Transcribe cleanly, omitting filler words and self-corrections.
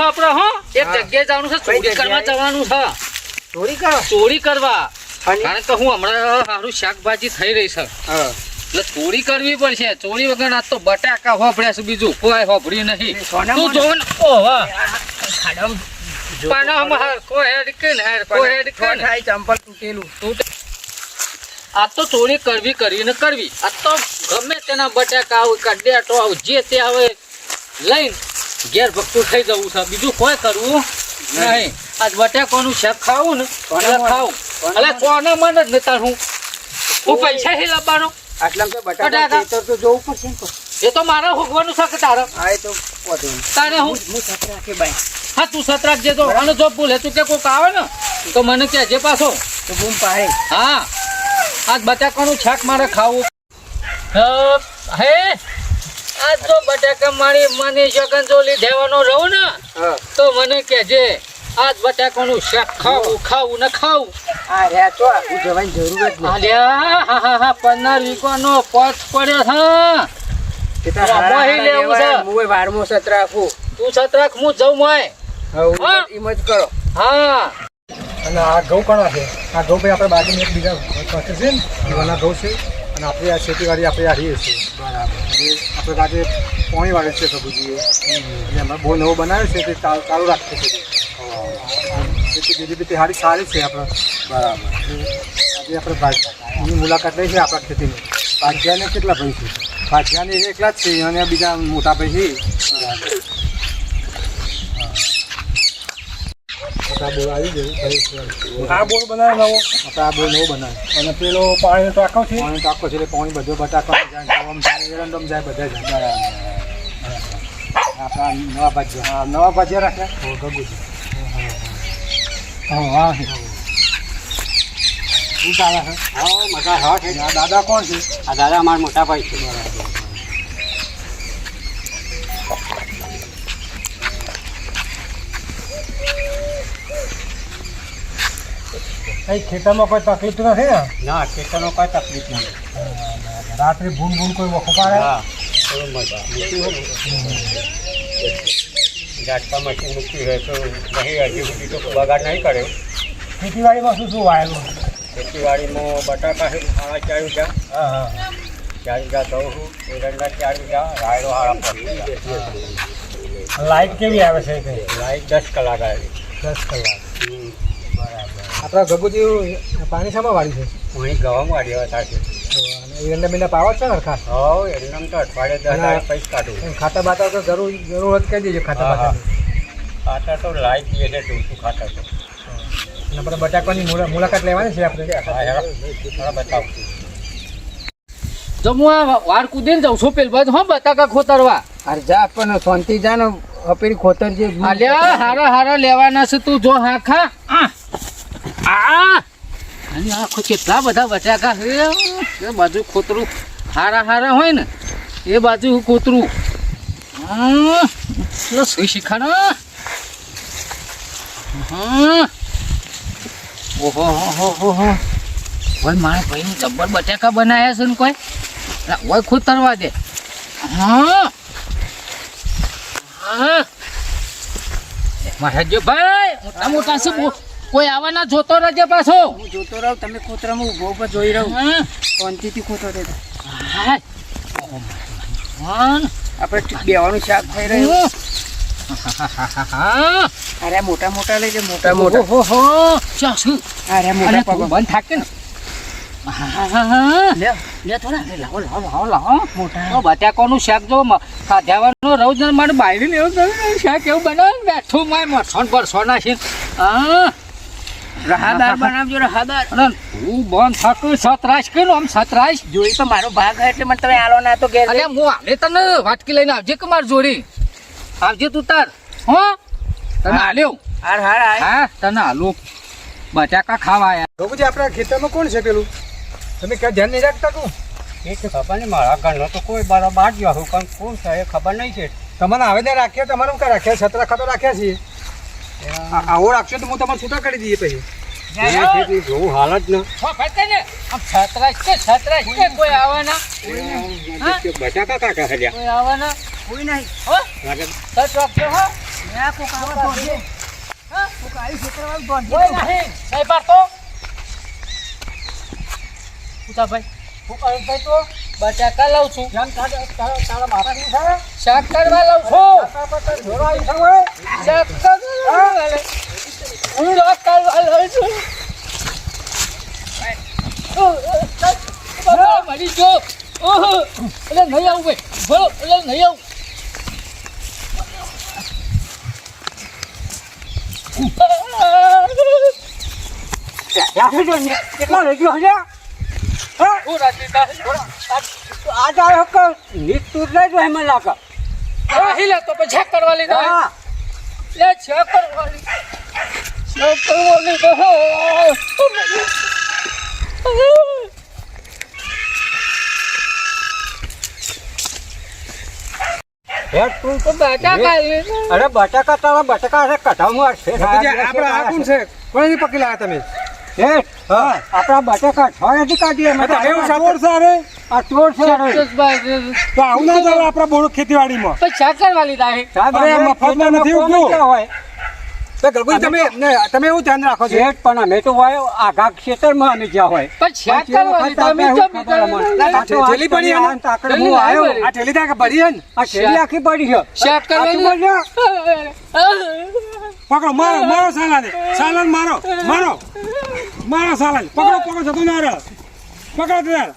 આપડે હો એક જગ્યાએ જવાનું છે, ચોરી કરવા જવાનું છે. ચોરી કરવા કારણ કે હું હમણાં સારું શાકભાજી થઈ રહી છે એટલે ચોરી કરવી પડશે. ચોરી વગર આજ તો બટાકા હોભળ્યા છે, બીજું કોઈ હોભળ્યું નહીં. તું જોવ ને ચંપલ તૂટેલું. આ તો ચોરી કરવી કરીને કરવી. આ તો ગમે તેના બટાકા આવે કડેટો આવે જે તે આવે લઈને ઘેર ભક્તું થઈ જવું છે, બીજું કોઈ કરવું નહીં. આજ બટાકાનું શાક ખાવું ને ખાવું એટલે કોને મને જ નતા હું પૈસા હી લાવવાનો આટલા બટાકા તો જોવું પડશે ને. એ તો મારે હોગવાનું છે કે તારે તારે હું રાખે ભાઈ. હા તું સત રાખજે તો. અને જો ભૂલે તું કે કોઈક આવે ને તો મને કહેજે પાછો તો બૂમ પાડે. હા આજ બટાકાનું શાક મારે ખાવું હે. આજ જો બટાકા મારી મને જગન જો લીધેવાનો રહું ને તો મને કહેજે આજ બટાકાનું શાક ખાવું ખાવું ને ખાવું. આ રહ્યા તો આખું જવાની જરૂર જ નહીં. અલ્યા હા 15 વીકોનો પચ પડ્યો છે. લેવું છે હું વારમો સત્ર રાખું. તું સતરાક હું જઉં મોય. એમ જ કરો. હા અને આ ઘઉં કણા છે. આ ઘઉં ભાઈ આપણે બાજુમાં એક બીજા પાસે છે ને એવાના ઘઉં છે અને આપણી આ ખેતીવાડી આપણે આ રહીએ છીએ. બરાબર. આપણે આજે પોણી વાળે છે કબૂજીએ એટલે અમે બહુ નવો બનાવ્યો છે તે ચાલુ રાખીએ છીએ. ખેતી બીજી બધી સારી છે આપણે. બરાબર. આજે આપણે ભાજની મુલાકાત લઈ છે આપણા ખેતીની. ભાજિયાને કેટલા ભાઈ છે? ભાજિયાને એકલા જ છે અને બીજા મોટા ભાઈ છે. આ બોર આવી ગયું. આ બોર બનાવે નવો. આપણે આ બોર નવો બનાવે અને પેલો પાણીનો ટાંકો છે. પાણીનો ટાંકો છે એટલે પાણી બધો બટાકા જાય એરંડમ જાય બધા જાય. આપણા નવા ભાજિયા. હા નવા ભાજિયા રાખ્યા. ગગુજી. હા હા શું ચાલે છે? હા મજા હા છે. આ દાદા કોણ છે? આ દાદા અમારા મોટા ભાઈ છે. બરાબર. કઈ ખેતરમાં કોઈ તકલીફ તો નથી ને? ના ખેતરનો કોઈ તકલીફ નહીં. રાત્રે ભૂન કોઈ વખો પાડે? હા ઝાટકા મશીન મૂકી હોય તો નહીં હજી સુધી તો બગાડ નહીં કર્યો. ખેતીવાડીમાં શું વાયેલું? ખેતીવાડીમાં બટાકા છે 4.5 વીઘા. હા હા 4 વીઘા ઘઉં એરંડા 4 વીઘા રાયડો હારા પડી. લાઇટ કેવી આવે છે? લાઈટ 10 કલાક આવી. 10 કલાક. બરાબર. આપણા ગગુજી પાણી શામાં વાળી છે? અહીં ગવામાં વાડી હતા છે. અને એરંડા મીંડા પાવા છે ને હરખા? હા એરંડામ તો અઠવાડિયે 10 પૈસા કાઢું. ખાતા બાતા તો જરૂર કહી દેજો ખાતા બાતા. ખાતા તો લાઈટ પીએ છે ટૂંકું ખાતા તો. અને આપણે બટાકાની મુલાકાત લેવાની છે આપણે. બતાવું જો હું આ વાર કૂદીને જાઉં છું પેલ બાજુ હા બટાકા ખોતરવા. અરે જા પણ શાંતિ જા ને પેલી ખોતર જે અલ્યા હારા લેવાના છે તું જો હા ખા. અને આખો કેટલા બધા બટાકા છે એ બાજુ ખોતરું હારા હોય ને એ બાજુ ખોતરું શું શીખાડા. ઓહો ભાઈ મારા ભાઈ જબ્બર બટાકા બનાવ્યા છે ને કોઈ હોય ખોતરવા દે. મારા જો ભાઈ મોટા મોટા છે કોઈ આવવાના જોતો રહેજે પાછો. હું જોતો રહું તમે ખોતરામાં ઉભો ઉભો જોઈ રહું. શાંતિથી ખોતો રહેતા. આપણે બેવાનું શાક થઈ રહ્યું. અરે મોટા મોટા લઈ જાય મોટા મોટા. અરે મોટા પગ બંધ થાકે ને. લે થોડા લાવો મોટા બટાકાનું શાક જો ખાધ્યાવાનું રહું જ મારે બાયરી લેવું શાક એવું બનાવે બેઠું મારે મરસોન પરસો નાખીને. રાહદાર બનાવજો રાહદાર. હું બંધ થાકું સતરાશ કે આમ સતરાશ જોઈ તો મારો ભાગ એટલે મને તમે આલો ના તો ઘેર. અરે હું આલે તને વાટકી લઈને આવજે કે મારી જોડી આવજે તું તાર. હો તને આલ્યો. હા તને આલુ બટાકા ખાવા આયા. ગગુજી આપણા ખેતરમાં કોણ છે પેલું? તમે ક્યાં ધ્યાન નહીં રાખતા કહું? એ તો ખબર નહીં મારા ઘરનો તો કોઈ બરાબર જ હું પણ કોણ છે એ ખબર નહીં છે. તમને આવે ત્યાં રાખ્યા તમારે શું રાખ્યા? છત્રા ખાતો રાખ્યા છીએ. આવો રાખશો તો હું તમારે છૂટા કરી દઈએ પછી. જોવું હાલ જ ને છત્રાશ કે કોઈ આવવાના બટાકા કાકા હલ્યા કોઈ આવવાના કોઈ નહીં. હો સચ રાખજો હો કોઈ નહીં નહીં પાડતો ઉતાભાઈ હું કરું ભાઈ તો બટાકા લાવું છું તારા બાપા નહીં થાય શાક કરવા લાવું છું જોડો આવી થાય શાક કરવા હું શાક કરવા લાવું છું મરી જો ઓહો એટલે નહીં આવું ભાઈ બોલો એટલે નહીં આવું કેટલા રેડિયો હશે હું રાખી આ તારે હક નીટ તૂટ લઈ જો એમ લાગે લે તો પછી છેક કરવા લીધો હા લે છેક કરવા લીધો હેડ તું તો બટાકા લીધો અરે બટાકા તારા બટાકા છે કઢાવમાં છે આપણે આ કોણ છે કોની પકડી લાયા તમે હેડ હા આપણા બટાકા છ નથી કાઢીએ અમે તમે એવું સાપોર છે અરે આ ચોર છે અરે. તો આવું ના ચાલે આપણા બોર ખેતીવાડીમાં પછી છેક કરવા લીધા હે સાહેબ, અરે, અમે મફતમાં નથી ખેતરમાં ઉગ્યું. કોણ હોય? તો ગલગુજી તમે એવું ધ્યાન રાખો છો શેઠ પણ અમે તો હોય આઘા ખેતરમાં અમે જ્યાં હોય પછી છેક કરવા લીધા અમે શું કેમ ખબર અમને? લીધા? આ તો થેલી પડી આ એમાં? તાકડ થેલી હું આવ્યો. આવી આ ઠેલી ત્યાં ભરી છે ને આ થેલી આખી પડી છે છેક કરવા આ તું લીધા પકડો મારો સાલાને સાલાન મારો સાલાન પકડો જતો ના રહે પકડો ત્યારે